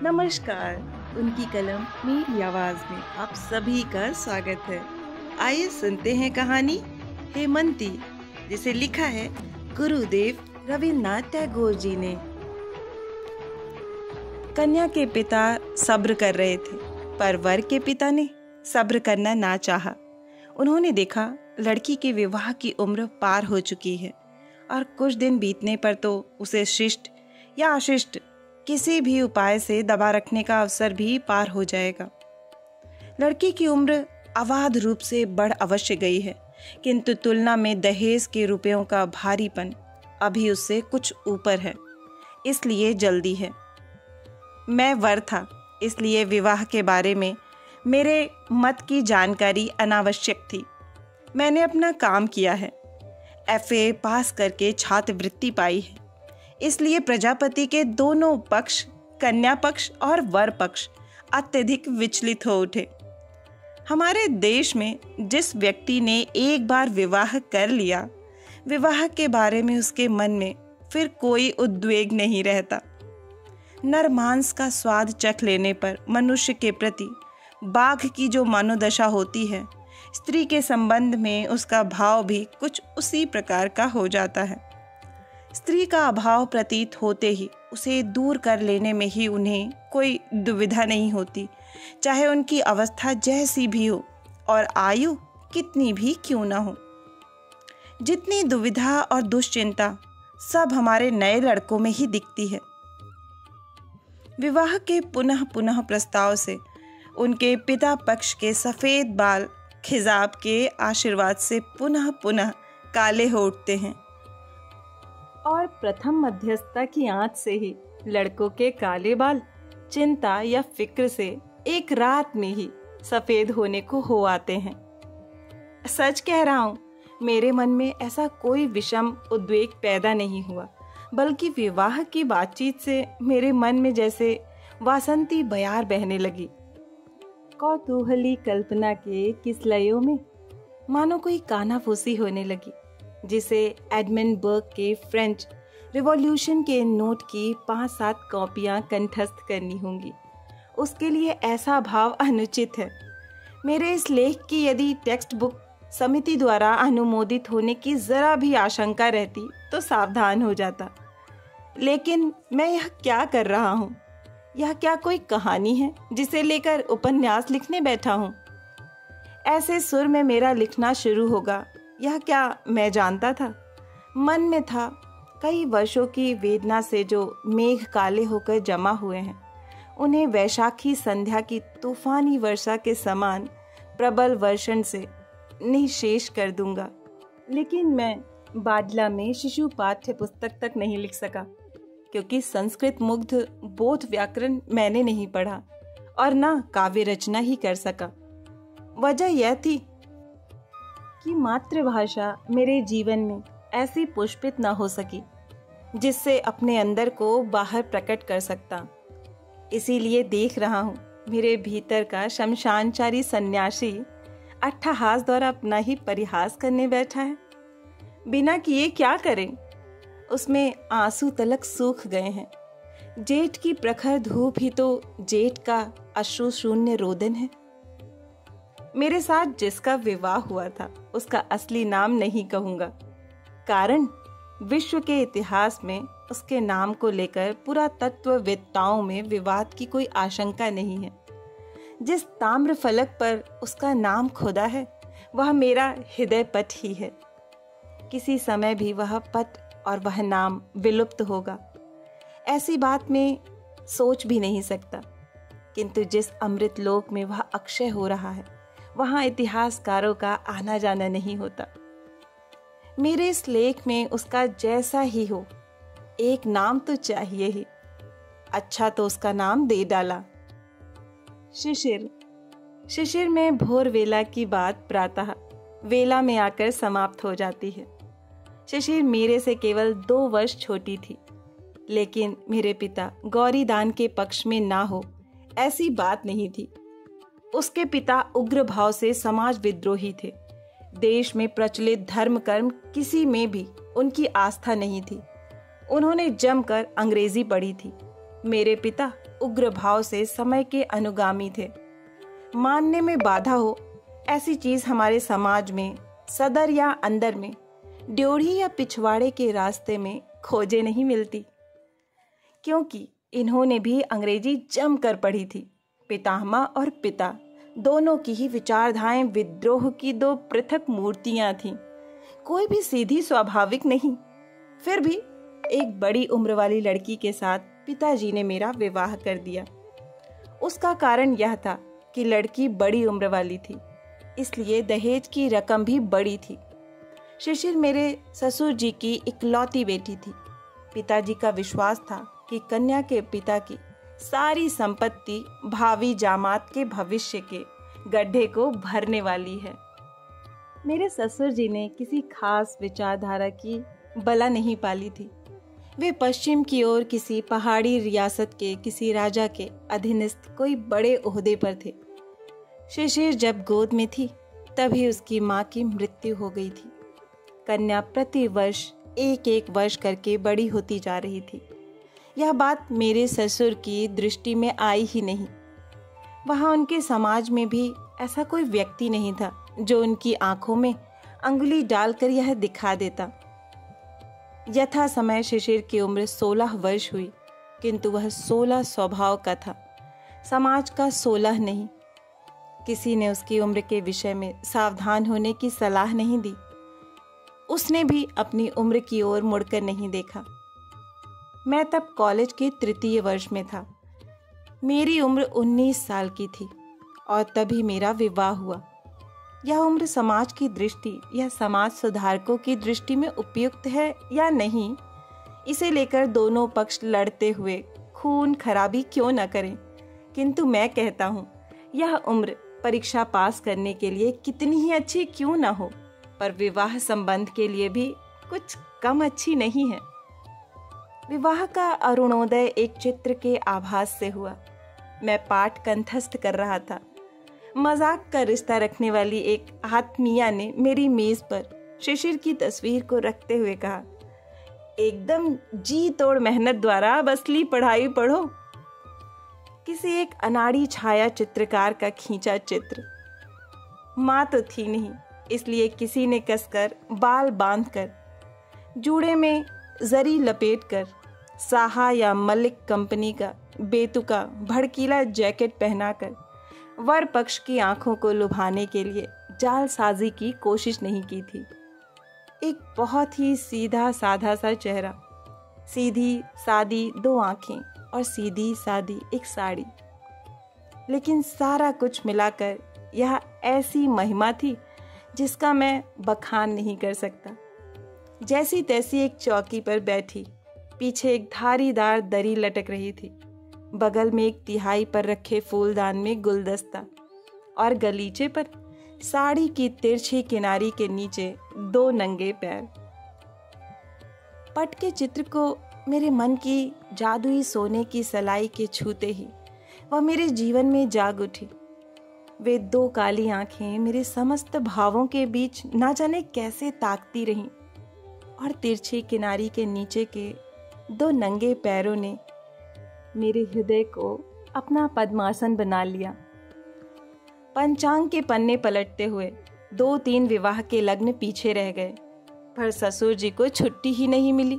नमस्कार। उनकी कलम मेरी आवाज में आप सभी का स्वागत है। आइए सुनते हैं कहानी हेमंती, जिसे लिखा है गुरुदेव रविन्द्रनाथ टैगोर जी ने। कन्या के पिता सब्र कर रहे थे, पर वर के पिता ने सब्र करना ना चाहा। उन्होंने देखा लड़की के विवाह की उम्र पार हो चुकी है और कुछ दिन बीतने पर तो उसे शिष्ट या अशिष्ट किसी भी उपाय से दबा रखने का अवसर भी पार हो जाएगा। लड़की की उम्र अवाध रूप से बढ़ अवश्य गई है, किंतु तुलना में दहेज के रुपयों का भारीपन अभी उससे कुछ ऊपर है, इसलिए जल्दी है। मैं वर था, इसलिए विवाह के बारे में मेरे मत की जानकारी अनावश्यक थी। मैंने अपना काम किया है, FA पास करके छात्रवृत्ति पाई है, इसलिए प्रजापति के दोनों पक्ष, कन्या पक्ष और वर पक्ष अत्यधिक विचलित हो उठे। हमारे देश में जिस व्यक्ति ने एक बार विवाह कर लिया, विवाह के बारे में उसके मन में फिर कोई उद्वेग नहीं रहता। नर मांस का स्वाद चख लेने पर मनुष्य के प्रति बाघ की जो मनोदशा होती है, स्त्री के संबंध में उसका भाव भी कुछ उसी प्रकार का हो जाता है। स्त्री का अभाव प्रतीत होते ही उसे दूर कर लेने में ही उन्हें कोई दुविधा नहीं होती, चाहे उनकी अवस्था जैसी भी हो और आयु कितनी भी क्यों न हो। जितनी दुविधा और दुश्चिंता सब हमारे नए लड़कों में ही दिखती है। विवाह के पुनः पुनः प्रस्ताव से उनके पिता पक्ष के सफ़ेद बाल खिजाब के आशीर्वाद से पुनः पुनः काले हो उठते हैं और प्रथम मध्यस्थता की आंच से ही लड़कों के काले बाल चिंता या फिक्र से एक रात में ही सफेद होने को हो आते हैं। सच कह रहा हूँ, मेरे मन में ऐसा कोई विषम उद्वेग पैदा नहीं हुआ, बल्कि विवाह की बातचीत से मेरे मन में जैसे वासंती बयार बहने लगी। कौतूहली कल्पना के किसलयों में मानो कोई कानाफूसी होने लगी, जिसे एडमंड बर्ग के फ्रेंच रिवॉल्यूशन के नोट की 5-7 कॉपियां कंठस्थ करनी होंगी। उसके लिए ऐसा भाव अनुचित है। मेरे इस लेख की यदि टेक्स्ट बुक समिति द्वारा अनुमोदित होने की जरा भी आशंका रहती तो सावधान हो जाता। लेकिन मैं यह क्या कर रहा हूँ? यह क्या कोई कहानी है जिसे लेकर उपन्यास लिखने बैठा हूँ? ऐसे सुर में मेरा लिखना शुरू होगा, यह क्या मैं जानता था? मन में था, कई वर्षों की वेदना से जो मेघ काले होकर जमा हुए हैं, उन्हें वैशाखी संध्या की तूफानी वर्षा के समान प्रबल वर्षण से निःशेष कर दूंगा। लेकिन मैं बाडला में शिशु पाठ्य पुस्तक तक नहीं लिख सका, क्योंकि संस्कृत मुग्ध बोध व्याकरण मैंने नहीं पढ़ा और ना काव्य रचना ही कर सका। वजह यह थी कि मातृभाषा मेरे जीवन में ऐसी पुष्पित न हो सकी जिससे अपने अंदर को बाहर प्रकट कर सकता। इसीलिए देख रहा हूँ, मेरे भीतर का शमशानचारी सन्यासी अट्ठहास द्वारा अपना ही परिहास करने बैठा है। बिना किए क्या करें? उसमें आंसू तलक सूख गए हैं। जेठ की प्रखर धूप ही तो जेठ का अश्रु शून्य रोदन है। मेरे साथ जिसका विवाह हुआ था उसका असली नाम नहीं कहूंगा, कारण विश्व के इतिहास में उसके नाम को लेकर पुरातत्ववेत्ताओं में विवाद की कोई आशंका नहीं है। जिस ताम्र फलक पर उसका नाम खुदा है, वह मेरा हृदय पट ही है। किसी समय भी वह पट और वह नाम विलुप्त होगा, ऐसी बात में सोच भी नहीं सकता। किंतु जिस अमृत लोक में वह अक्षय हो रहा है, वहां इतिहासकारों का आना जाना नहीं होता। मेरे इस लेख में उसका जैसा ही हो, एक नाम तो चाहिए ही। अच्छा तो उसका नाम दे डाला, शिशिर। शिशिर में भोर वेला की बात प्रातः वेला में आकर समाप्त हो जाती है। शिशिर मेरे से केवल 2 वर्ष छोटी थी, लेकिन मेरे पिता गौरी दान के पक्ष में ना हो ऐसी बात नहीं थी। उसके पिता उग्र भाव से समाज विद्रोही थे। देश में प्रचलित धर्म कर्म किसी में भी उनकी आस्था नहीं थी। उन्होंने जमकर अंग्रेजी पढ़ी थी। मेरे पिता उग्र भाव से समय के अनुगामी थे। मानने में बाधा हो ऐसी चीज हमारे समाज में सदर या अंदर में, ड्योढ़ी या पिछवाड़े के रास्ते में खोजे नहीं मिलती, क्योंकि इन्होंने भी अंग्रेजी जमकर पढ़ी थी। पितामह और पिता दोनों की ही विचारधाराएं विद्रोह की दो पृथक मूर्तियां थीं। कोई भी सीधी स्वाभाविक नहीं। फिर भी एक बड़ी उम्र वाली लड़की के साथ पिताजी ने मेरा विवाह कर दिया। उसका कारण यह था कि लड़की बड़ी उम्र वाली थी, इसलिए दहेज की रकम भी बड़ी थी। शिशिर मेरे ससुर जी की इकलौती बेटी थी। पिताजी का विश्वास था कि कन्या के पिता की सारी संपत्ति भावी जामात के भविष्य के गड्ढे को भरने वाली है। मेरे ससुर जी ने किसी खास विचारधारा की बला नहीं पाली थी। वे पश्चिम की ओर किसी पहाड़ी रियासत के किसी राजा के अधीनस्थ कोई बड़े ओहदे पर थे। शिशिर जब गोद में थी तभी उसकी माँ की मृत्यु हो गई थी। कन्या प्रति वर्ष एक वर्ष करके बड़ी होती जा रही थी। यह बात मेरे ससुर की दृष्टि में आई ही नहीं। वहाँ उनके समाज में भी ऐसा कोई व्यक्ति नहीं था जो उनकी आंखों में अंगुली डालकर यह दिखा देता। यथा समय शिशिर की उम्र 16 वर्ष हुई, किंतु वह 16 स्वभाव का था, समाज का 16 नहीं। किसी ने उसकी उम्र के विषय में सावधान होने की सलाह नहीं दी। उसने भी अपनी उम्र की ओर मुड़कर नहीं देखा। मैं तब कॉलेज के तृतीय वर्ष में था। मेरी उम्र 19 साल की थी और तभी मेरा विवाह हुआ। यह उम्र समाज की दृष्टि या समाज सुधारकों की दृष्टि में उपयुक्त है या नहीं, इसे लेकर दोनों पक्ष लड़ते हुए खून खराबी क्यों न करें, किंतु मैं कहता हूँ यह उम्र परीक्षा पास करने के लिए कितनी ही अच्छी क्यों न हो, पर विवाह संबंध के लिए भी कुछ कम अच्छी नहीं है। विवाह का अरुणोदय एक चित्र के आभास से हुआ। मैं पाठ कंठस्थ कर रहा था। मजाक का रिश्ता रखने वाली एक आत्मीया ने मेरी मेज पर शिशिर की तस्वीर को रखते हुए कहा, एकदम जी तोड़ मेहनत द्वारा अब असली पढ़ाई पढ़ो। किसी एक अनाड़ी छाया चित्रकार का खींचा चित्र। माँ तो थी नहीं, इसलिए किसी ने कसकर बाल बांधकर, जूड़े में जरी लपेटकर, साहा या मलिक कंपनी का बेतुका भड़कीला जैकेट पहनाकर वर पक्ष की आंखों को लुभाने के लिए जालसाजी की कोशिश नहीं की थी। एक बहुत ही सीधा साधा सा चेहरा, सीधी सादी 2 आंखें और सीधी सादी एक साड़ी, लेकिन सारा कुछ मिलाकर यह ऐसी महिमा थी जिसका मैं बखान नहीं कर सकता। जैसी तैसी एक चौकी पर बैठी, पीछे एक धारीदार दरी लटक रही थी, बगल में एक तिहाई पर रखे फूलदान में गुलदस्ता और गलीचे पर साड़ी की तिरछी किनारी के नीचे 2 नंगे पैर। पट के चित्र को मेरे मन की जादुई सोने की सलाई के छूते ही वह मेरे जीवन में जाग उठी। वे 2 काली आंखें मेरे समस्त भावों के बीच ना जाने कैसे ताकती रहीं और तिरछी किनारी के नीचे के 2 नंगे पैरों ने मेरे हृदय को अपना पद्मासन बना लिया। पंचांग के पन्ने पलटते हुए 2-3 विवाह के लग्न पीछे रह गए, पर ससुर जी को छुट्टी ही नहीं मिली।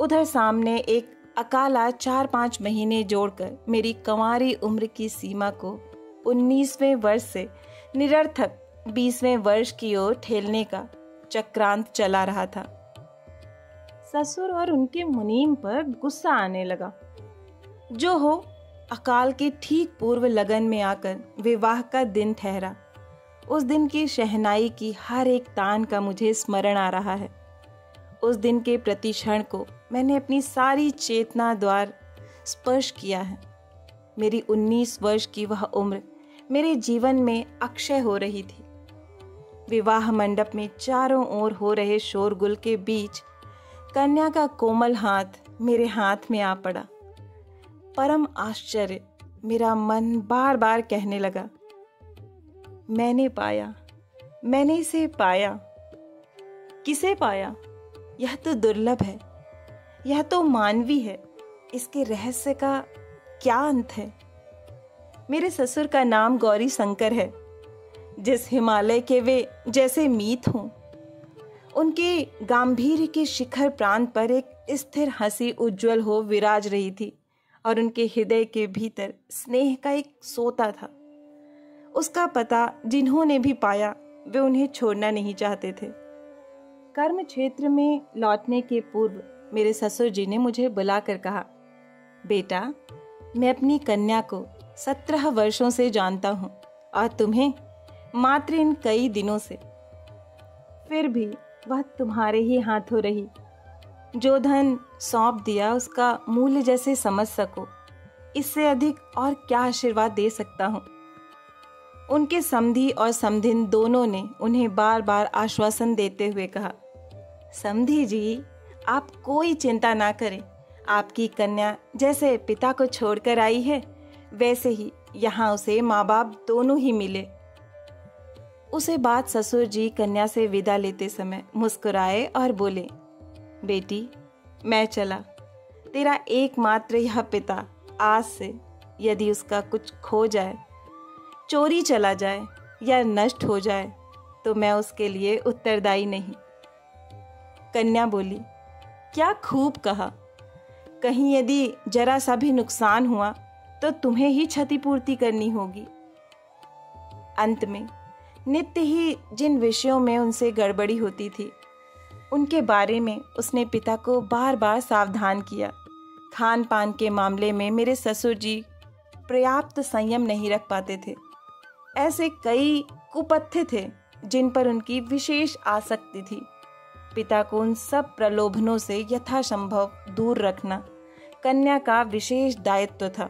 उधर सामने एक अकाला 4-5 महीने जोड़कर मेरी कंवारी उम्र की सीमा को 19वें वर्ष से निरर्थक 20वें वर्ष की ओर ठेलने का चक्रांत चला रहा था। ससुर और उनके मुनीम पर गुस्सा आने लगा। जो हो, अकाल के ठीक पूर्व लगन में आकर विवाह का दिन ठहरा। उस दिन की शहनाई की हर एक तान का मुझे स्मरण आ रहा है। उस दिन के प्रति क्षण को मैंने अपनी सारी चेतना द्वार स्पर्श किया है। मेरी 19 वर्ष की वह उम्र मेरे जीवन में अक्षय हो रही थी। विवाह मंडप में चारों ओर हो रहे शोरगुल के बीच कन्या का कोमल हाथ मेरे हाथ में आ पड़ा। परम आश्चर्य, मेरा मन बार बार कहने लगा, मैंने पाया, मैंने इसे पाया। किसे पाया? यह तो दुर्लभ है, यह तो मानवी है। इसके रहस्य का क्या अंत है। मेरे ससुर का नाम गौरी शंकर है, जिस हिमालय के वे जैसे मीत हों। उनके गांभीर्य के शिखर प्रांत पर एक स्थिर हंसी उज्जवल हो विराज रही थी और उनके हृदय के भीतर स्नेह का एक सोता था। उसका पता जिन्होंने भी पाया वे उन्हें छोड़ना नहीं चाहते थे। कर्म क्षेत्र में लौटने के पूर्व मेरे ससुर जी ने मुझे बुलाकर कहा, बेटा, मैं अपनी कन्या को 17 वर्षों से जानता हूँ और तुम्हें मात्र इन कई दिनों से। फिर भी वह तुम्हारे ही हाथों रही। जो धन सौंप दिया उसका मूल्य जैसे समझ सको, इससे अधिक और क्या आशीर्वाद दे सकता हूँ। उनके समधी और समधिन दोनों ने उन्हें बार बार आश्वासन देते हुए कहा, समधी जी, आप कोई चिंता ना करें। आपकी कन्या जैसे पिता को छोड़कर आई है, वैसे ही यहाँ उसे माँ बाप दोनों ही मिले। उसे बाद ससुर जी कन्या से विदा लेते समय मुस्कुराए और बोले, बेटी, मैं चला। तेरा एकमात्र यह पिता आज से यदि उसका कुछ खो जाए, चोरी चला जाए या नष्ट हो जाए तो मैं उसके लिए उत्तरदायी नहीं। कन्या बोली, क्या खूब कहा। कहीं यदि जरा सा भी नुकसान हुआ तो तुम्हें ही क्षतिपूर्ति करनी होगी। अंत में नित्य ही जिन विषयों में उनसे गड़बड़ी होती थी, उनके बारे में उसने पिता को बार बार सावधान किया। खान पान के मामले में मेरे ससुर जी पर्याप्त संयम नहीं रख पाते थे। ऐसे कई कुपथ्य थे जिन पर उनकी विशेष आसक्ति थी। पिता को उन सब प्रलोभनों से यथासंभव दूर रखना कन्या का विशेष दायित्व था।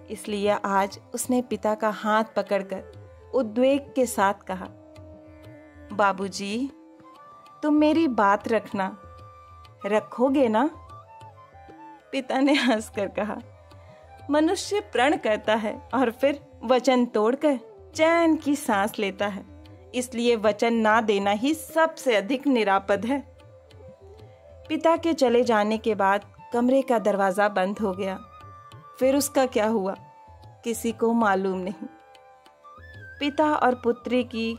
इसलिए आज उसने पिता का हाथ पकड़कर उद्वेग के साथ कहा, बाबूजी, तुम मेरी बात रखना, रखोगे ना? पिता ने हंसकर कहा, मनुष्य प्रण करता है और फिर वचन तोड़कर चैन की सांस लेता है, इसलिए वचन ना देना ही सबसे अधिक निरापद है। पिता के चले जाने के बाद कमरे का दरवाजा बंद हो गया। फिर उसका क्या हुआ, किसी को मालूम नहीं। पिता और पुत्री की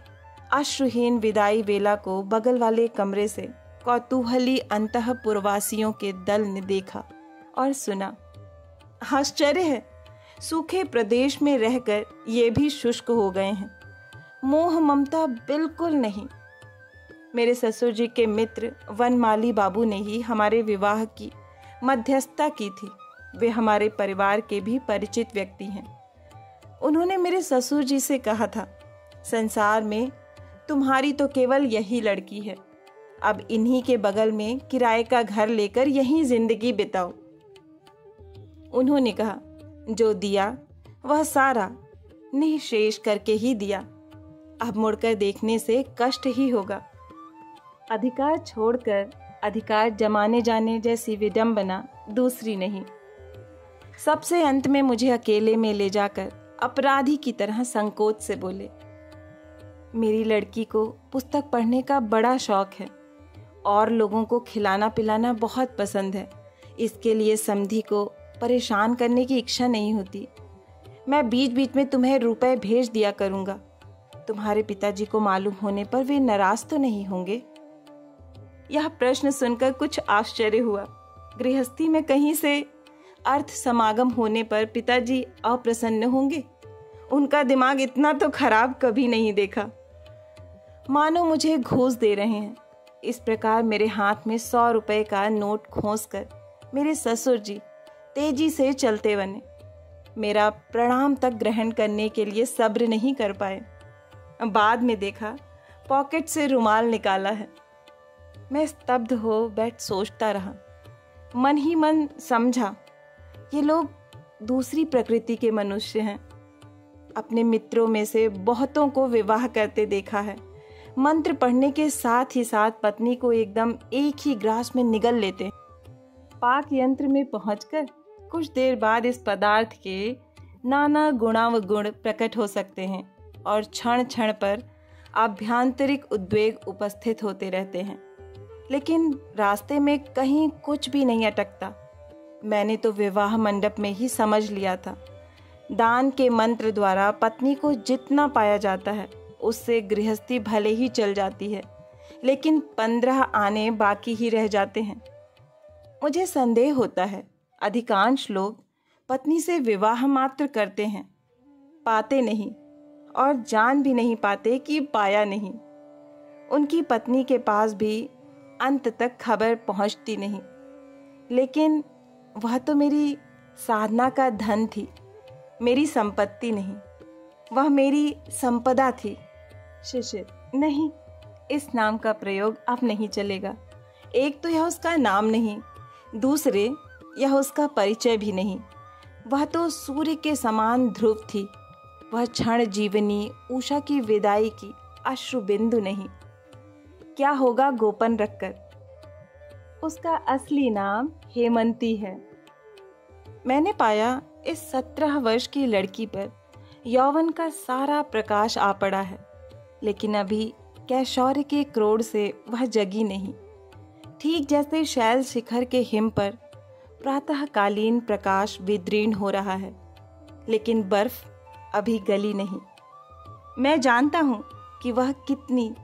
अश्रुहीन विदाई वेला को बगल वाले कमरे से कौतूहली अंतःपुरवासियों के दल ने देखा और सुना। आश्चर्य है, सूखे प्रदेश में रहकर ये भी शुष्क हो गए हैं। मोह ममता बिल्कुल नहीं। मेरे ससुर जी के मित्र वनमाली बाबू ने ही हमारे विवाह की मध्यस्थता की थी। वे हमारे परिवार के भी परिचित व्यक्ति हैं। उन्होंने मेरे ससुर जी से कहा था, संसार में तुम्हारी तो केवल यही लड़की है, अब इन्हीं के बगल में किराए का घर लेकर यहीं जिंदगी बिताओ। उन्होंने कहा, जो दिया वह सारा निःशेष करके ही दिया, अब मुड़कर देखने से कष्ट ही होगा। अधिकार छोड़कर अधिकार जमाने जाने जैसी विडंबना दूसरी नहीं। सबसे अंत में मुझे अकेले में ले जाकर अपराधी की तरह संकोच से बोले, मेरी लड़की को पुस्तक पढ़ने का बड़ा शौक है और लोगों को खिलाना पिलाना बहुत पसंद है। इसके लिए समधी को परेशान करने की इच्छा नहीं होती। मैं बीच बीच में तुम्हें रुपए भेज दिया करूँगा। तुम्हारे पिताजी को मालूम होने पर वे नाराज तो नहीं होंगे? यह प्रश्न सुनकर कुछ आश्चर्य हुआ। गृहस्थी में कहीं से अर्थ समागम होने पर पिताजी अप्रसन्न होंगे? उनका दिमाग इतना तो खराब कभी नहीं देखा। मानो मुझे घूस दे रहे हैं। इस प्रकार मेरे हाथ में 100 रुपए का नोट खोंसकर मेरे ससुर जी तेजी से चलते बने। मेरा प्रणाम तक ग्रहण करने के लिए सब्र नहीं कर पाए। बाद में देखा पॉकेट से रुमाल निकाला है। मैं स्तब्ध हो बैठ सोचता रहा। मन ही मन समझा, ये लोग दूसरी प्रकृति के मनुष्य हैं। अपने मित्रों में से बहुतों को विवाह करते देखा है। मंत्र पढ़ने के साथ ही साथ पत्नी को एकदम एक ही ग्रास में निगल लेते। पाक यंत्र में पहुंचकर कुछ देर बाद इस पदार्थ के नाना गुणावगुण प्रकट हो सकते हैं और क्षण क्षण पर आभ्यंतरिक उद्वेग उपस्थित होते रहते हैं, लेकिन रास्ते में कहीं कुछ भी नहीं अटकता। मैंने तो विवाह मंडप में ही समझ लिया था। दान के मंत्र द्वारा पत्नी को जितना पाया जाता है उससे गृहस्थी भले ही चल जाती है, लेकिन 15 आने बाकी ही रह जाते हैं। मुझे संदेह होता है अधिकांश लोग पत्नी से विवाह मात्र करते हैं, पाते नहीं और जान भी नहीं पाते कि पाया नहीं। उनकी पत्नी के पास भी अंत तक खबर पहुंचती नहीं। लेकिन वह तो मेरी साधना का धन थी, मेरी संपत्ति नहीं। वह मेरी संपदा थी। शिशिर, नहीं, इस नाम का प्रयोग अब नहीं चलेगा। एक तो यह उसका नाम नहीं, दूसरे यह उसका परिचय भी नहीं। वह तो सूर्य के समान ध्रुव थी। वह क्षण जीवनी उषा की विदाई की अश्रु बिंदु नहीं। क्या होगा गोपन रखकर? उसका असली नाम हेमंती है। मैंने पाया इस 17 वर्ष की लड़की पर यौवन का सारा प्रकाश आ पड़ा है, लेकिन अभी कैशौर्य के क्रोध से वह जगी नहीं। ठीक जैसे शैल शिखर के हिम पर प्रातःकालीन प्रकाश विदीर्ण हो रहा है, लेकिन बर्फ अभी गली नहीं। मैं जानता हूँ कि वह कितनी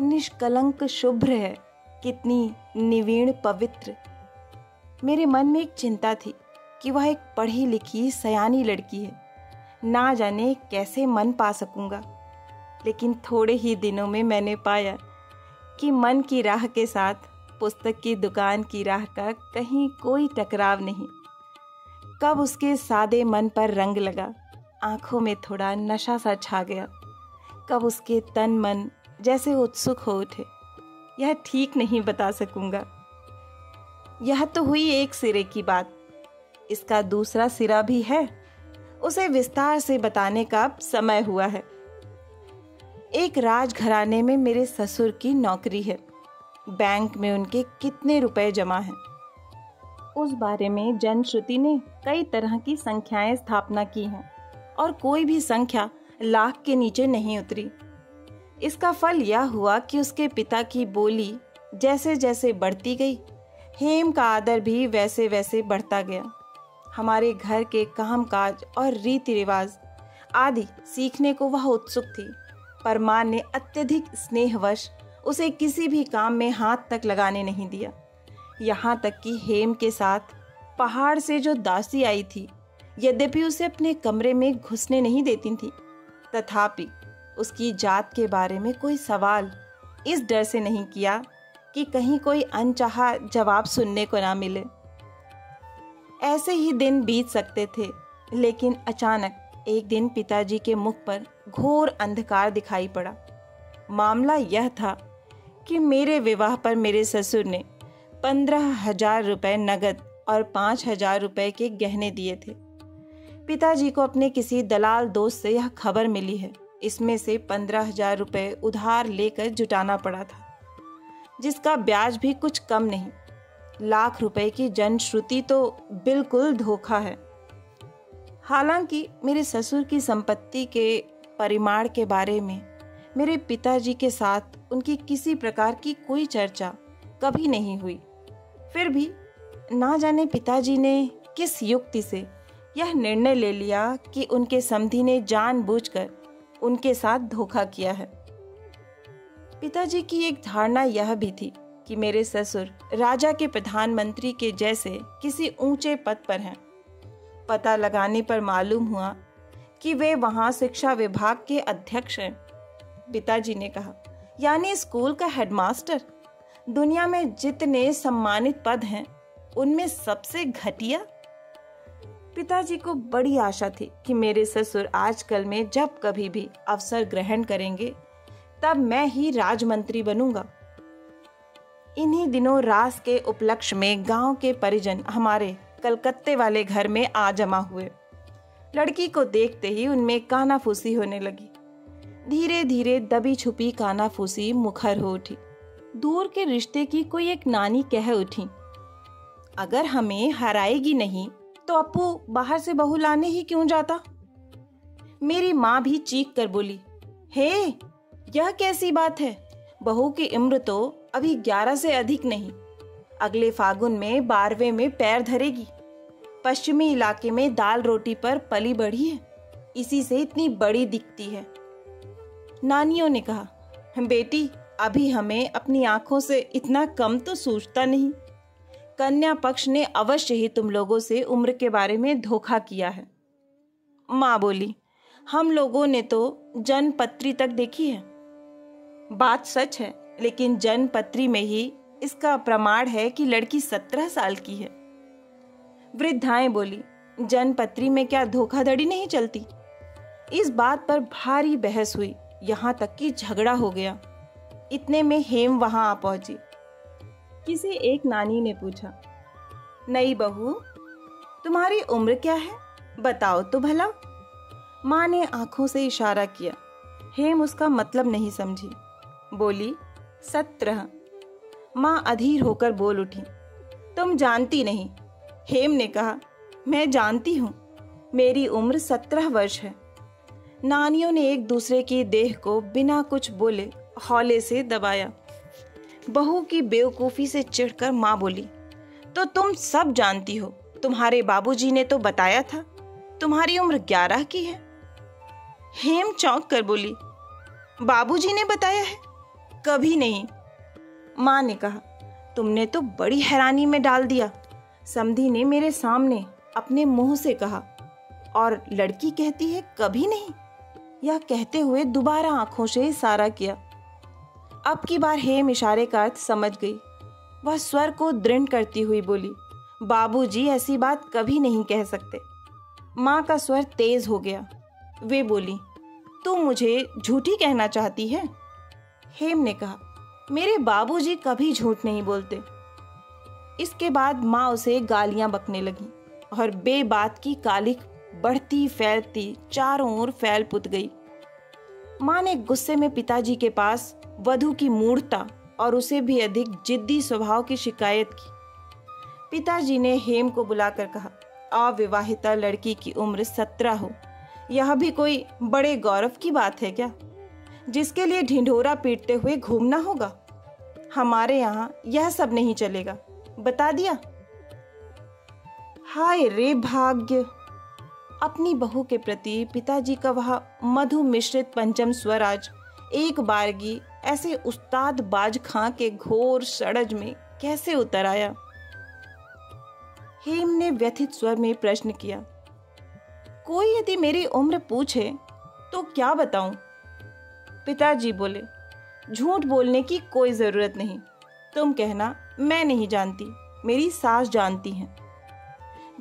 निष्कलंक शुभ्र है, कितनी निवीण पवित्र। मेरे मन में एक चिंता थी कि वह एक पढ़ी लिखी सयानी लड़की है, ना जाने कैसे मन पा सकूंगा। लेकिन थोड़े ही दिनों में मैंने पाया कि मन की राह के साथ पुस्तक की दुकान की राह का कहीं कोई टकराव नहीं। कब उसके सादे मन पर रंग लगा, आंखों में थोड़ा नशा सा छा गया। कब उसके तन मन जैसे उत्सुक हो उठे, यह ठीक नहीं बता सकूंगा। यह तो हुई एक सिरे की बात, इसका दूसरा सिरा भी है। उसे विस्तार से बताने का अब समय हुआ है। एक राजघराने में मेरे ससुर की नौकरी है। बैंक में उनके कितने रुपए जमा हैं, उस बारे में जनश्रुति ने कई तरह की संख्याएं स्थापना की हैं और कोई भी संख्या लाख के नीचे नहीं उतरी। इसका फल यह हुआ कि उसके पिता की बोली जैसे जैसे बढ़ती गई, हेम का आदर भी वैसे वैसे बढ़ता गया। हमारे घर के कामकाज और रीति रिवाज आदि सीखने को वह उत्सुक थी, पर मां ने अत्यधिक स्नेहवश उसे किसी भी काम में हाथ तक लगाने नहीं दिया। यहाँ तक कि हेम के साथ पहाड़ से जो दासी आई थी, यद्यपि उसे अपने कमरे में घुसने नहीं देती थी, तथापि उसकी जात के बारे में कोई सवाल इस डर से नहीं किया कि कहीं कोई अनचाहा जवाब सुनने को ना मिले। ऐसे ही दिन बीत सकते थे, लेकिन अचानक एक दिन पिताजी के मुख पर घोर अंधकार दिखाई पड़ा। मामला यह था कि मेरे विवाह पर मेरे ससुर ने 15,000 रुपए नगद और 5,000 रुपए के गहने दिए थे। पिताजी को अपने किसी दलाल दोस्त से यह खबर मिली है। इसमें से 15,000 रुपए उधार लेकर जुटाना पड़ा था, जिसका ब्याज भी कुछ कम नहीं। लाख रुपए की जनश्रुति तो बिल्कुल धोखा है। हालांकि मेरे ससुर की संपत्ति के परिमाण के बारे में मेरे पिताजी के साथ उनकी किसी प्रकार की कोई चर्चा कभी नहीं हुई। फिर भी ना जाने पिताजी ने किस युक्ति से यह निर्णय ले लिया कि उनके समधी ने जानबूझकर उनके साथ धोखा किया है। पिताजी की एक धारणा यह भी थी कि मेरे ससुर राजा के प्रधानमंत्री के जैसे किसी ऊंचे पद पर हैं। पता लगाने पर मालूम हुआ कि वे वहां शिक्षा विभाग के अध्यक्ष हैं। पिताजी ने कहा, यानी स्कूल का हेडमास्टर। दुनिया में जितने सम्मानित पद हैं उनमें सबसे घटिया। पिताजी को बड़ी आशा थी कि मेरे ससुर आजकल में जब कभी भी अवसर ग्रहण करेंगे तब मैं ही राजमंत्री बनूंगा। इन्हीं दिनों रास के उपलक्ष्य में गांव के परिजन हमारे कलकत्ते वाले घर में आ जमा हुए। लड़की को देखते ही उनमें कानाफूसी होने लगी। धीरे धीरे दबी छुपी कानाफूसी मुखर हो उठी। दूर के रिश्ते की कोई एक नानी कह उठी, अगर हमें हराएगी नहीं तो अपू बाहर से बहू लाने ही क्यों जाता। मेरी माँ भी चीख कर बोली, हे, यह कैसी बात है। बहू की उम्र तो अभी 11 से अधिक नहीं, अगले फागुन में 12वें में पैर धरेगी। पश्चिमी इलाके में दाल रोटी पर पली बढ़ी है, इसी से इतनी बड़ी दिखती है। नानियों ने कहा, बेटी अभी हमें अपनी आंखों से इतना कम तो सूझता नहीं। कन्या पक्ष ने अवश्य ही तुम लोगों से उम्र के बारे में धोखा किया है। माँ बोली, हम लोगों ने तो जन्मपत्री तक देखी है। बात सच है, लेकिन जन्मपत्री में ही इसका प्रमाण है कि लड़की 17 साल की है। वृद्धाएं बोली, जन्मपत्री में क्या धोखाधड़ी नहीं चलती? इस बात पर भारी बहस हुई, यहाँ तक कि झगड़ा हो गया। इतने में हेम वहां आ पहुंची। किसी एक नानी ने पूछा, नई बहू तुम्हारी उम्र क्या है, बताओ तो भला। माँ ने आंखों से इशारा किया। हेम उसका मतलब नहीं समझी, बोली 17। माँ अधीर होकर बोल उठी, तुम जानती नहीं। हेम ने कहा, मैं जानती हूँ, मेरी उम्र 17 वर्ष है। नानियों ने एक दूसरे की देह को बिना कुछ बोले हौले से दबाया। बहू की बेवकूफ़ी से चिढ़कर माँ बोली, तो तुम सब जानती हो, तुम्हारे बाबूजी ने तो बताया था तुम्हारी उम्र 11 की है। हेम चौंक कर बोली, बाबूजी ने बताया है? कभी नहीं। माँ ने कहा, तुमने तो बड़ी हैरानी में डाल दिया। समधी ने मेरे सामने अपने मुंह से कहा और लड़की कहती है कभी नहीं। यह कहते हुए दोबारा आंखों से इशारा किया। अब की बार हेम इशारे का अर्थ समझ गई। वह स्वर को दृढ़ करती हुई बोली, बाबूजी ऐसी बात कभी नहीं कह सकते। माँ का स्वर तेज हो गया। वे बोली, तू मुझे झूठी कहना चाहती है? हेम ने कहा, मेरे बाबूजी कभी झूठ नहीं बोलते। इसके बाद माँ उसे गालियां बकने लगी और बेबात की कालिख बढ़ती फैलती चारों ओर फैल पुत गई। माँ ने गुस्से में पिताजी के पास वधू की मूढ़ता और उसे भी अधिक जिद्दी स्वभाव की शिकायत की। पिताजी ने हेम को बुलाकर कहा, अविवाहिता लड़की की उम्र 17 हो, यह भी कोई बड़े गौरव की बात है क्या, जिसके लिए ढिंढोरा पीटते हुए घूमना होगा? हमारे यहाँ यह सब नहीं चलेगा, बता दिया। हाय रे भाग्य! अपनी बहू के प्रति पिताजी का वह मधु मिश्रित पंचम स्वर आज एक बारगी ऐसे उस्ताद बाज खां के घोर षड्ज में कैसे उतर आया? हेम ने व्यथित स्वर में प्रश्न किया, कोई यदि मेरी उम्र पूछे तो क्या बताऊं? पिताजी बोले, झूठ बोलने की कोई जरूरत नहीं। तुम कहना मैं नहीं जानती, मेरी सास जानती हैं।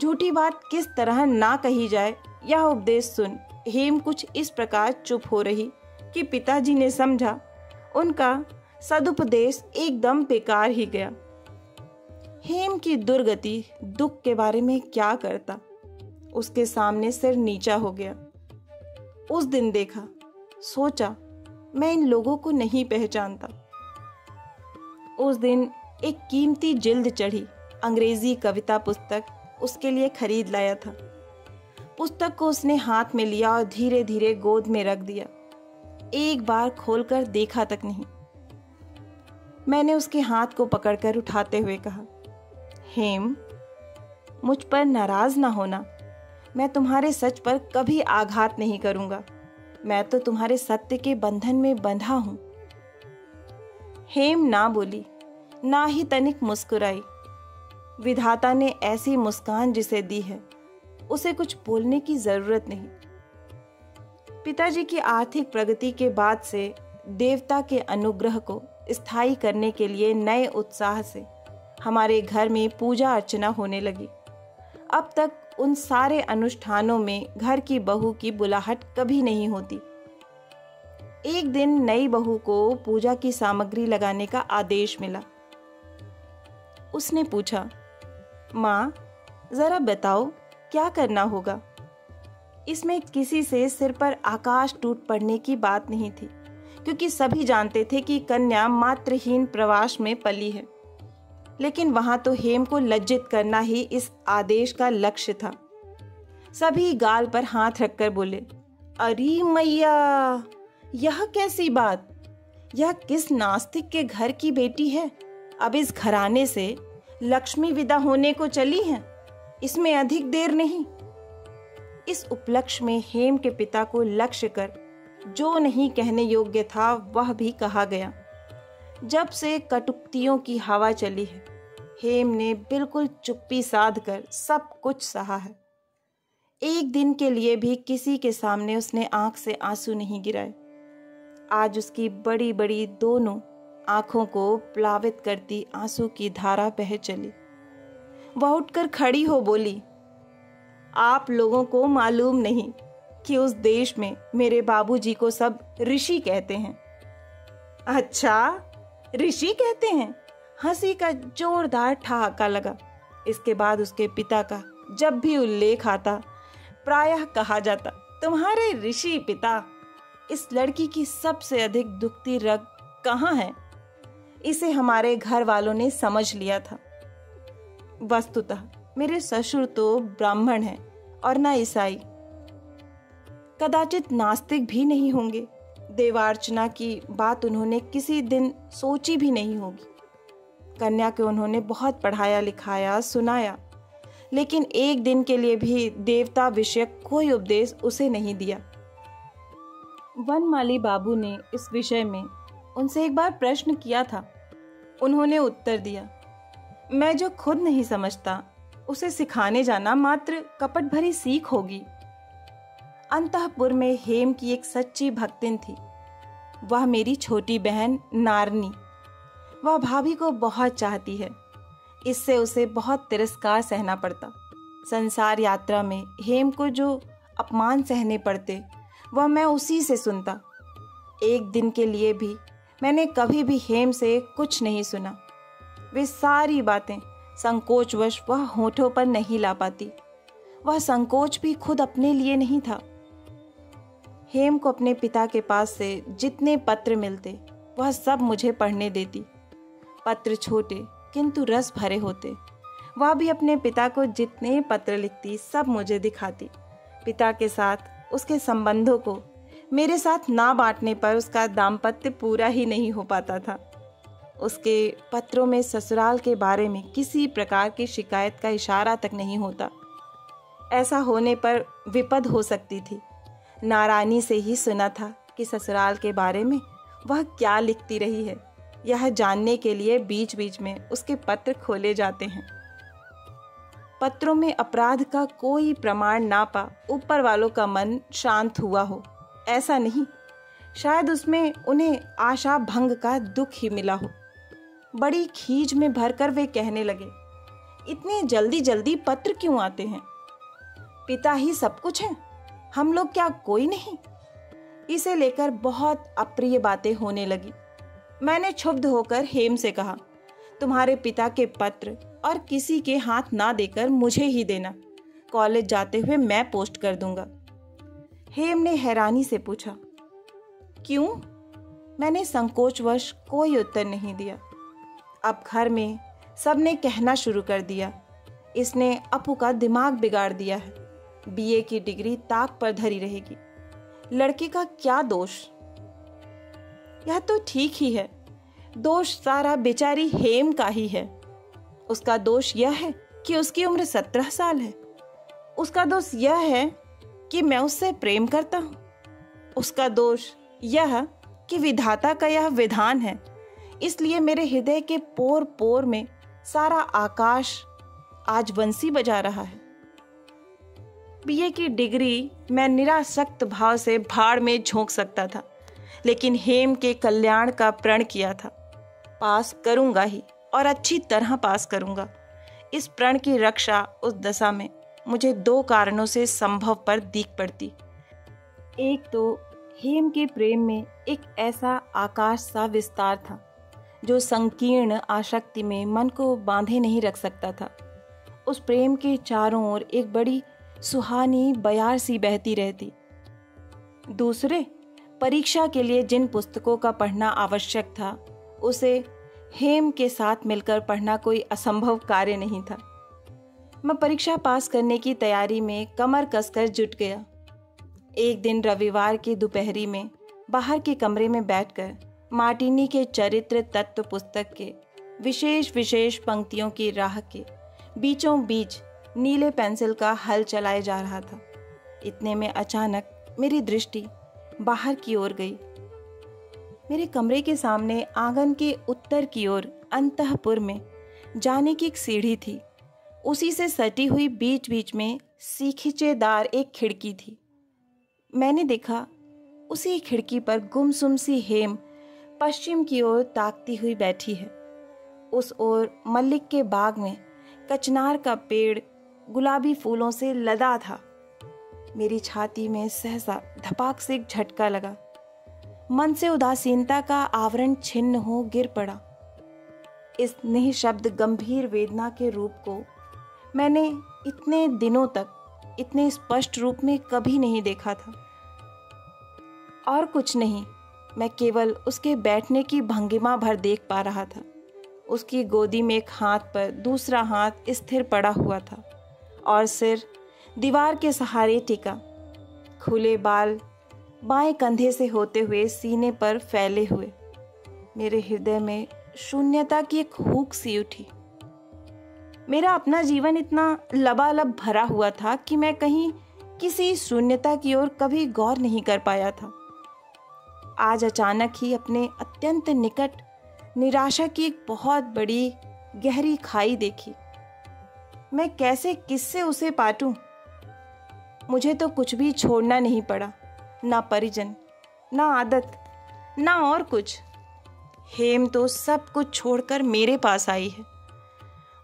झूठी बात किस तरह ना कही जाए, यह उपदेश सुन हेम कुछ इस प्रकार चुप हो रही कि पिताजी ने समझा उनका सदुपदेश एकदम बेकार ही गया। हेम की दुर्गति दुख के बारे में क्या करता? उसके सामने सिर नीचा हो गया। उस दिन देखा, सोचा मैं इन लोगों को नहीं पहचानता। उस दिन एक कीमती जिल्द चढ़ी अंग्रेजी कविता पुस्तक उसके लिए खरीद लाया था। पुस्तक को उसने हाथ में लिया और धीरे धीरे गोद में रख दिया। एक बार खोलकर देखा तक नहीं। मैंने उसके हाथ को पकड़कर उठाते हुए कहा, हेम, मुझ पर नाराज ना होना। मैं तुम्हारे सच पर कभी आघात नहीं करूंगा। मैं तो तुम्हारे सत्य के बंधन में बंधा हूं। हेम ना बोली, ना ही तनिक मुस्कुराई। विधाता ने ऐसी मुस्कान जिसे दी है, उसे कुछ बोलने की जरूरत नहीं। पिताजी की आर्थिक प्रगति के बाद से देवता के अनुग्रह को स्थायी करने के लिए नए उत्साह से हमारे घर में पूजा अर्चना होने लगी। अब तक उन सारे अनुष्ठानों में घर की बहू की बुलाहट कभी नहीं होती। एक दिन नई बहू को पूजा की सामग्री लगाने का आदेश मिला। उसने पूछा, माँ, जरा बताओ क्या करना होगा? इसमें किसी से सिर पर आकाश टूट पड़ने की बात नहीं थी, क्योंकि सभी जानते थे कि कन्या मातृहीन प्रवास में पली है। लेकिन वहां तो हेम को लज्जित करना ही इस आदेश का लक्ष्य था। सभी गाल पर हाथ रखकर बोले, अरे मैया, यह कैसी बात? यह किस नास्तिक के घर की बेटी है? अब इस घराने से लक्ष्मी विदा होने को चली हैं। इसमें अधिक देर नहीं। इस उपलक्ष्य में हेम के पिता को लक्ष्य कर जो नहीं कहने योग्य था वह भी कहा गया। जब से कटुक्तियों की हवा चली है, हेम ने बिल्कुल चुप्पी साध कर सब कुछ सहा है। एक दिन के लिए भी किसी के सामने उसने आंख से आंसू नहीं गिराए। आज उसकी बड़ी बड़ी दोनों आंखों को प्लावित करती आंसू की धारा बह चली। वह उठकर खड़ी हो बोली, आप लोगों को मालूम नहीं कि उस देश में मेरे बाबूजी को सब ऋषि कहते हैं। अच्छा, ऋषि कहते हैं? हंसी का जोरदार ठहाका लगा। इसके बाद उसके पिता का जब भी उल्लेख आता प्रायः कहा जाता, तुम्हारे ऋषि पिता। इस लड़की की सबसे अधिक दुखती रग कहाँ है, इसे हमारे घर वालों ने समझ लिया था। वस्तुतः मेरे ससुर तो ब्राह्मण हैं और न ईसाई, कदाचित नास्तिक भी नहीं होंगे। देवार्चना की बात उन्होंने किसी दिन सोची भी नहीं होगी। कन्या को उन्होंने बहुत पढ़ाया लिखाया सुनाया, लेकिन एक दिन के लिए भी देवता विषयक कोई उपदेश उसे नहीं दिया। वनमाली बाबू ने इस विषय में उनसे एक बार प्रश्न किया था। उन्होंने उत्तर दिया, मैं जो खुद नहीं समझता उसे सिखाने जाना मात्र कपट भरी सीख होगी। अंतःपुर में हेम की एक सच्ची भक्तिन थी। वह मेरी छोटी बहन नारनी। वह भाभी को बहुत चाहती है। इससे उसे बहुत तिरस्कार सहना पड़ता। संसार यात्रा में हेम को जो अपमान सहने पड़ते वह मैं उसी से सुनता। एक दिन के लिए भी मैंने कभी भी हेम से कुछ नहीं सुना। वे सारी बातें संकोचवश वह होठों पर नहीं ला पाती। वह संकोच भी खुद अपने लिए नहीं था। हेम को अपने पिता के पास से जितने पत्र मिलते वह सब मुझे पढ़ने देती। पत्र छोटे किंतु रस भरे होते। वह भी अपने पिता को जितने पत्र लिखती सब मुझे दिखाती। पिता के साथ उसके संबंधों को मेरे साथ ना बांटने पर उसका दाम्पत्य पूरा ही नहीं हो पाता था। उसके पत्रों में ससुराल के बारे में किसी प्रकार की शिकायत का इशारा तक नहीं होता। ऐसा होने पर विपद हो सकती थी। नारायणी से ही सुना था कि ससुराल के बारे में वह क्या लिखती रही है। यह जानने के लिए बीच बीच में उसके पत्र खोले जाते हैं। पत्रों में अपराध का कोई प्रमाण ना पा ऊपर वालों का मन शांत हुआ हो, ऐसा नहीं। शायद उसमें उन्हें आशा भंग का दुख ही मिला हो। बड़ी खीज में भरकर वे कहने लगे, इतनी जल्दी जल्दी पत्र क्यों आते हैं? पिता ही सब कुछ है, हम लोग क्या कोई नहीं? इसे लेकर बहुत अप्रिय बातें होने लगी। मैंने क्षुब्ध होकर हेम से कहा, तुम्हारे पिता के पत्र और किसी के हाथ ना देकर मुझे ही देना। कॉलेज जाते हुए मैं पोस्ट कर दूंगा। हेम ने हैरानी से पूछा, क्यों? मैंने संकोचवश कोई उत्तर नहीं दिया। अब घर में सबने कहना शुरू कर दिया, इसने अपू का दिमाग बिगाड़ दिया है। बीए की डिग्री ताक पर धरी रहेगी। लड़के का क्या दोष? यह तो ठीक ही है, दोष सारा बेचारी हेम का ही है। उसका दोष यह है कि उसकी उम्र 17 साल है। उसका दोष यह है कि मैं उससे प्रेम करता हूँ। उसका दोष यह कि विधाता का यह विधान है, इसलिए मेरे हृदय के पोर पोर में सारा आकाश आज बंसी बजा रहा है। बीए की डिग्री मैं निरासक्त भाव से भाड़ में झोंक सकता था, लेकिन हेम के कल्याण का प्रण किया था। पास करूंगा ही और अच्छी तरह पास करूंगा। इस प्रण की रक्षा उस दशा में मुझे 2 कारणों से संभव पर दीख पड़ती। एक तो हेम के प्रेम में एक ऐसा आकाश सा विस्तार था जो संकीर्ण आसक्ति में मन को बांधे नहीं रख सकता था। उस प्रेम के चारों ओर एक बड़ी सुहानी बयार सी बहती रहती। दूसरे, परीक्षा के लिए जिन पुस्तकों का पढ़ना आवश्यक था उसे हेम के साथ मिलकर पढ़ना कोई असंभव कार्य नहीं था। मैं परीक्षा पास करने की तैयारी में कमर कसकर जुट गया। एक दिन रविवार की दोपहरी में बाहर के कमरे में बैठकर मार्टिनी के चरित्र तत्व पुस्तक के विशेष पंक्तियों की राह के बीचों बीच नीले पेंसिल का हल चलाए जा रहा था। इतने में अचानक मेरी दृष्टि बाहर की ओर गई। मेरे कमरे के सामने आंगन के उत्तर की ओर अंतःपुर में जाने की एक सीढ़ी थी। उसी से सटी हुई बीच बीच में सीखीचेदार एक खिड़की थी। मैंने देखा उसी खिड़की पर गुमसुम सी हेम पश्चिम की ओर ताकती हुई बैठी है। उस ओर मल्लिक के बाग में कचनार का पेड़ गुलाबी फूलों से लदा था। मेरी छाती में सहसा धपाक से एक झटका लगा। मन से उदासीनता का आवरण छिन्न हो गिर पड़ा। इस निःशब्द गंभीर वेदना के रूप को मैंने इतने दिनों तक इतने स्पष्ट रूप में कभी नहीं देखा था। और कुछ नहीं, मैं केवल उसके बैठने की भंगिमा भर देख पा रहा था। उसकी गोदी में एक हाथ पर दूसरा हाथ स्थिर पड़ा हुआ था और सिर दीवार के सहारे टिका, खुले बाल बाएं कंधे से होते हुए सीने पर फैले हुए। मेरे हृदय में शून्यता की एक हूक सी उठी। मेरा अपना जीवन इतना लबालब भरा हुआ था कि मैं कहीं किसी शून्यता की ओर कभी गौर नहीं कर पाया था। आज अचानक ही अपने अत्यंत निकट निराशा की एक बहुत बड़ी गहरी खाई देखी। मैं कैसे किससे उसे पाटूं? मुझे तो कुछ भी छोड़ना नहीं पड़ा, ना परिजन, ना आदत, ना और कुछ। हेम तो सब कुछ छोड़कर मेरे पास आई है।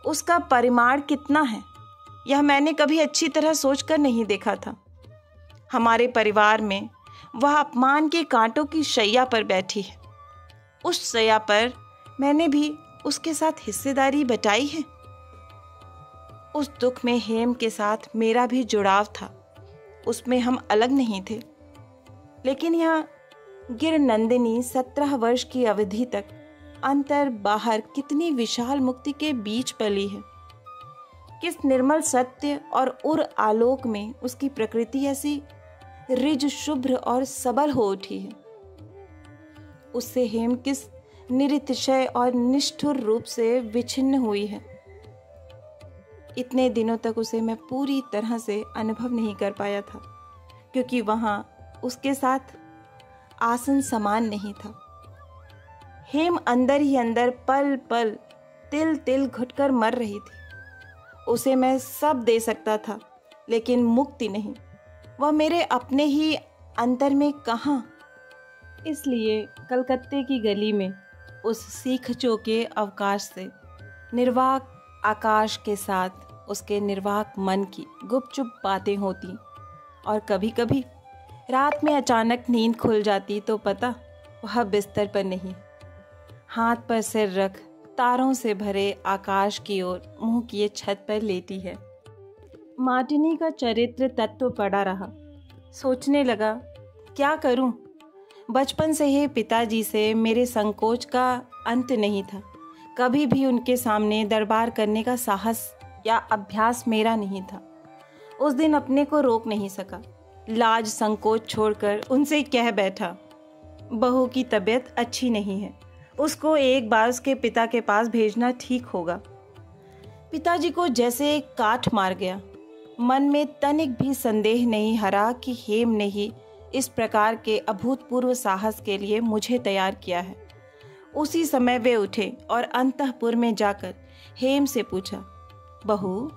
उसका परिमाण कितना है यह मैंने कभी अच्छी तरह सोचकर नहीं देखा था। हमारे परिवार में वह अपमान के कांटों की शैया पर बैठी है। उस शैया पर मैंने भी उसके साथ हिस्सेदारी बटाई है। उस दुख में हेम के साथ मेरा भी जुड़ाव था, उसमें हम अलग नहीं थे। लेकिन यह गिर नंदिनी 17 वर्ष की अवधि तक अंतर बाहर कितनी विशाल मुक्ति के बीच पली है। किस निर्मल सत्य और उर आलोक में उसकी प्रकृति ऐसी रिज शुभ्र और सबल हो उठी है। उससे हेम किस निरतिशय और निष्ठुर रूप से विच्छिन्न हुई है। इतने दिनों तक उसे मैं पूरी तरह से अनुभव नहीं कर पाया था, क्योंकि वहां उसके साथ आसन समान नहीं था। हेम अंदर ही अंदर पल पल तिल तिल घुटकर मर रही थी। उसे मैं सब दे सकता था, लेकिन मुक्ति नहीं। वह मेरे अपने ही अंतर में कहाँ। इसलिए कलकत्ते की गली में उस सीखचों के अवकाश से निर्वाक आकाश के साथ उसके निर्वाक मन की गुपचुप बातें होती। और कभी कभी रात में अचानक नींद खुल जाती तो पता वह बिस्तर पर नहीं, हाथ पर सिर रख तारों से भरे आकाश की ओर मुंह किए छत पर लेटी है। मार्टिनी का चरित्र तत्व पड़ा रहा। सोचने लगा, क्या करूं? बचपन से ही पिताजी से मेरे संकोच का अंत नहीं था। कभी भी उनके सामने दरबार करने का साहस या अभ्यास मेरा नहीं था। उस दिन अपने को रोक नहीं सका। लाज संकोच छोड़कर उनसे कह बैठा, बहू की तबीयत अच्छी नहीं है, उसको एक बार उसके पिता के पास भेजना ठीक होगा। पिताजी को जैसे एक काठ मार गया। मन में तनिक भी संदेह नहीं हरा कि हेम ने ही इस प्रकार के अभूतपूर्व साहस के लिए मुझे तैयार किया है। उसी समय वे उठे और अंतःपुर में जाकर हेम से पूछा, बहू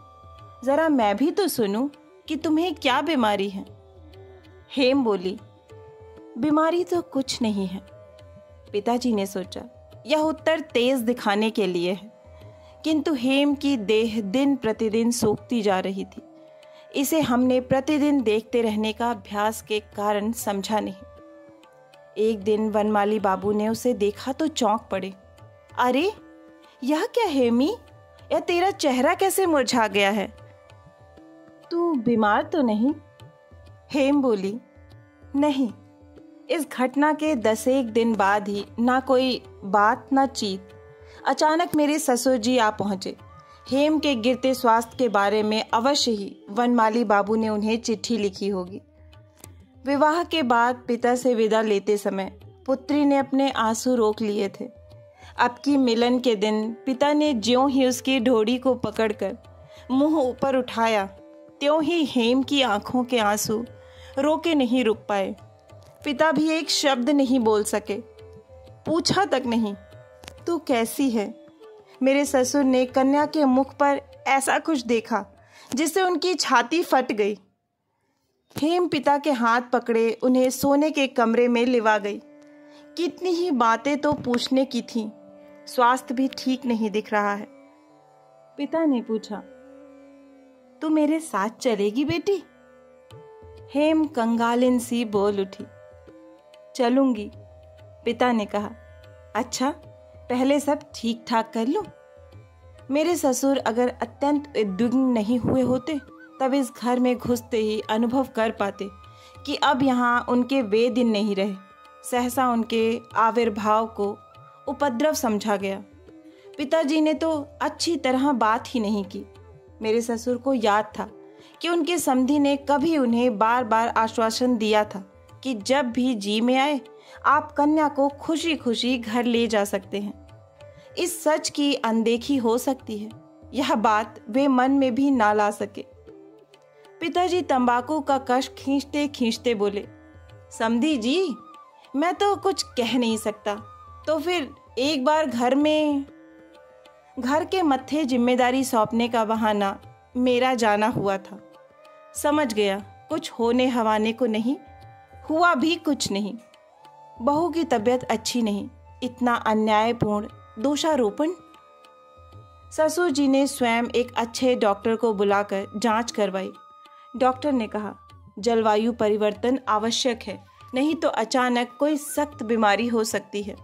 जरा मैं भी तो सुनूं कि तुम्हें क्या बीमारी है। हेम बोली, बीमारी तो कुछ नहीं है। पिताजी ने सोचा यह उत्तर तेज दिखाने के लिए है, किंतु हेम की देह दिन प्रतिदिन सूखती जा रही थी। इसे हमने प्रतिदिन देखते रहने का अभ्यास के कारण समझा नहीं। एक दिन वनमाली बाबू ने उसे देखा तो चौंक पड़े। अरे यह क्या हेमी, यह तेरा चेहरा कैसे मुरझा गया है? तू बीमार तो नहीं? हेम बोली, नहीं। इस घटना के 10 दिन बाद ही ना कोई बात ना चीत, अचानक मेरे ससुर जी आ पहुंचे। हेम के गिरते स्वास्थ्य के बारे में अवश्य ही वनमाली बाबू ने उन्हें चिट्ठी लिखी होगी। विवाह के बाद पिता से विदा लेते समय पुत्री ने अपने आंसू रोक लिए थे। अब की मिलन के दिन पिता ने ज्यों ही उसकी ढोड़ी को पकड़कर मुंह ऊपर उठाया, त्यों ही हेम की आंखों के आंसू रोके नहीं रुक पाए। पिता भी एक शब्द नहीं बोल सके, पूछा तक नहीं, तू कैसी है? मेरे ससुर ने कन्या के मुख पर ऐसा कुछ देखा जिससे उनकी छाती फट गई। हेम पिता के हाथ पकड़े उन्हें सोने के कमरे में लिवा गई। कितनी ही बातें तो पूछने की थी, स्वास्थ्य भी ठीक नहीं दिख रहा है। पिता ने पूछा, तू मेरे साथ चलेगी बेटी? हेम कंगालिन सी बोल उठी, चलूंगी। पिता ने कहा, अच्छा पहले सब ठीक ठाक कर लो। मेरे ससुर अगर अत्यंत उद्विग्न नहीं हुए होते तब इस घर में घुसते ही अनुभव कर पाते कि अब यहाँ उनके वे दिन नहीं रहे। सहसा उनके आविर्भाव को उपद्रव समझा गया। पिताजी ने तो अच्छी तरह बात ही नहीं की। मेरे ससुर को याद था कि उनके समधी ने कभी उन्हें बार बार आश्वासन दिया था कि जब भी जी में आए आप कन्या को खुशी खुशी घर ले जा सकते हैं। इस सच की अनदेखी हो सकती है, यह बात वे मन में भी ना ला सके। पिताजी तंबाकू का कश खींचते खींचते बोले, समधी जी, मैं तो कुछ कह नहीं सकता, तो फिर एक बार घर के मत्थे जिम्मेदारी सौंपने का बहाना मेरा जाना हुआ था। समझ गया कुछ होने हवाने को नहीं, हुआ भी कुछ नहीं। बहू की तबीयत अच्छी नहीं, इतना अन्यायपूर्ण दोषारोपण। ससुर जी ने स्वयं एक अच्छे डॉक्टर को बुलाकर जांच करवाई। डॉक्टर ने कहा, जलवायु परिवर्तन आवश्यक है, नहीं तो अचानक कोई सख्त बीमारी हो सकती है।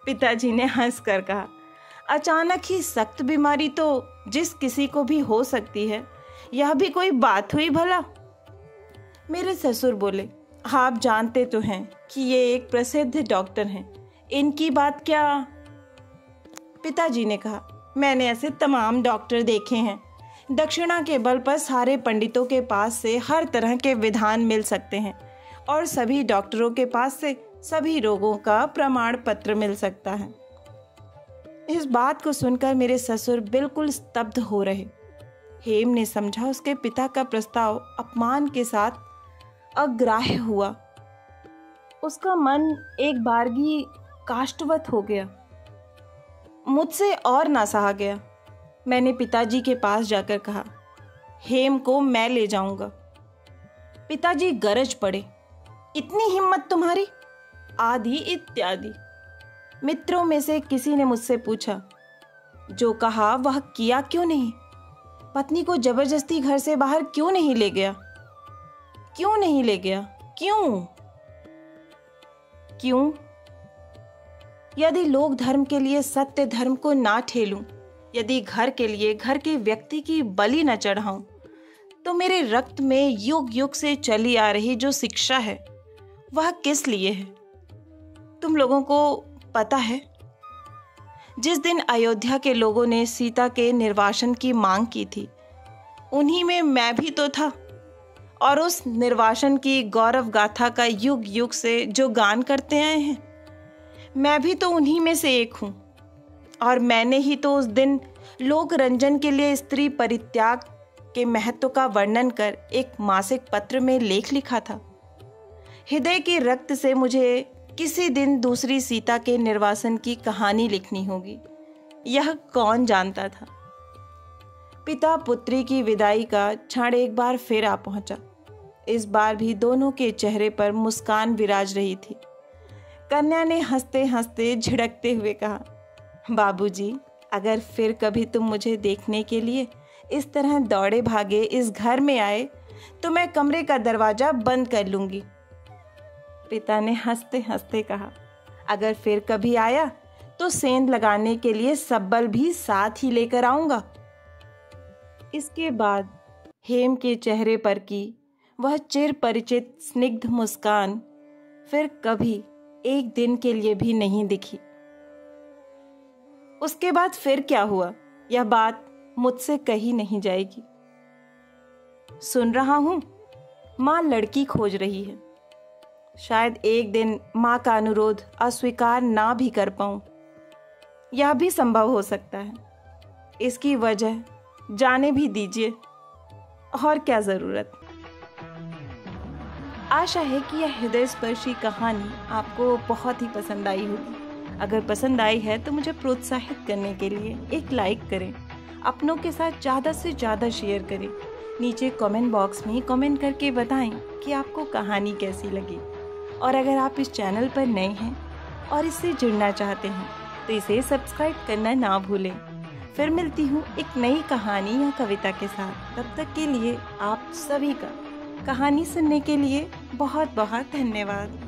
पिताजी ने हंसकर कहा, अचानक ही सख्त बीमारी तो जिस किसी को भी हो सकती है, यह भी कोई बात हुई भला? मेरे ससुर बोले, आप जानते तो हैं कि ये एक प्रसिद्ध डॉक्टर हैं, इनकी बात क्या? पिताजी ने कहा, मैंने ऐसे तमाम डॉक्टर देखे हैं। दक्षिणा के बल पर सारे पंडितों के पास से हर तरह के विधान मिल सकते हैं और सभी डॉक्टरों के पास से सभी रोगों का प्रमाण पत्र मिल सकता है। इस बात को सुनकर मेरे ससुर बिल्कुल स्तब्ध हो रहे। हेम ने समझा उसके पिता का प्रस्ताव अपमान के साथ अग्राह्य हुआ। उसका मन एक बारगी काष्ठवत हो गया। मुझसे और ना सहा गया। मैंने पिताजी के पास जाकर कहा, हेम को मैं ले जाऊंगा। पिताजी गरज पड़े, इतनी हिम्मत तुम्हारी? आदि इत्यादि। मित्रों में से किसी ने मुझसे पूछा, जो कहा वह किया क्यों नहीं? पत्नी को जबरदस्ती घर से बाहर क्यों नहीं ले गया? क्यों नहीं ले गया? क्यों? यदि लोक धर्म के लिए सत्य धर्म को ना ठेलूं, यदि घर के लिए घर के व्यक्ति की बलि न चढ़ाऊं, तो मेरे रक्त में युग युग से चली आ रही जो शिक्षा है वह किस लिए है? तुम लोगों को पता है, जिस दिन अयोध्या के लोगों ने सीता के निर्वासन की मांग की थी, उन्हीं में मैं भी तो था और उस निर्वासन की गौरव गाथा का युग युग से जो गान करते आए हैं, मैं भी तो उन्हीं में से एक हूँ। और मैंने ही तो उस दिन लोक रंजन के लिए स्त्री परित्याग के महत्व का वर्णन कर एक मासिक पत्र में लेख लिखा था। हृदय के रक्त से मुझे किसी दिन दूसरी सीता के निर्वासन की कहानी लिखनी होगी, यह कौन जानता था। पिता पुत्री की विदाई का क्षण एक बार फिर आ पहुंचा। इस बार भी दोनों के चेहरे पर मुस्कान विराज रही थी। कन्या ने हंसते हंसते झिड़कते हुए कहा, बाबूजी, अगर फिर कभी तुम मुझे देखने के लिए इस तरह दौड़े भागे इस घर में आए तो मैं कमरे का दरवाजा बंद कर लूंगी। पिता ने हंसते हंसते कहा, अगर फिर कभी आया तो सेंध लगाने के लिए सब्बल भी साथ ही लेकर आऊंगा। इसके बाद हेम के चेहरे पर की वह चिर परिचित स्निग्ध मुस्कान फिर कभी एक दिन के लिए भी नहीं दिखी। उसके बाद फिर क्या हुआ, यह बात मुझसे कही नहीं जाएगी। सुन रहा हूं, मां लड़की खोज रही है। शायद एक दिन मां का अनुरोध अस्वीकार ना भी कर पाऊं, यह भी संभव हो सकता है। इसकी वजह जाने भी दीजिए, और क्या ज़रूरत। आशा है कि यह हृदय स्पर्शी कहानी आपको बहुत ही पसंद आई होगी। अगर पसंद आई है तो मुझे प्रोत्साहित करने के लिए एक लाइक करें, अपनों के साथ ज़्यादा से ज़्यादा शेयर करें। नीचे कमेंट बॉक्स में कमेंट करके बताएं कि आपको कहानी कैसी लगी। और अगर आप इस चैनल पर नए हैं और इससे जुड़ना चाहते हैं तो इसे सब्सक्राइब करना ना भूलें। फिर मिलती हूँ एक नई कहानी या कविता के साथ। तब तक के लिए आप सभी का कहानी सुनने के लिए बहुत बहुत धन्यवाद।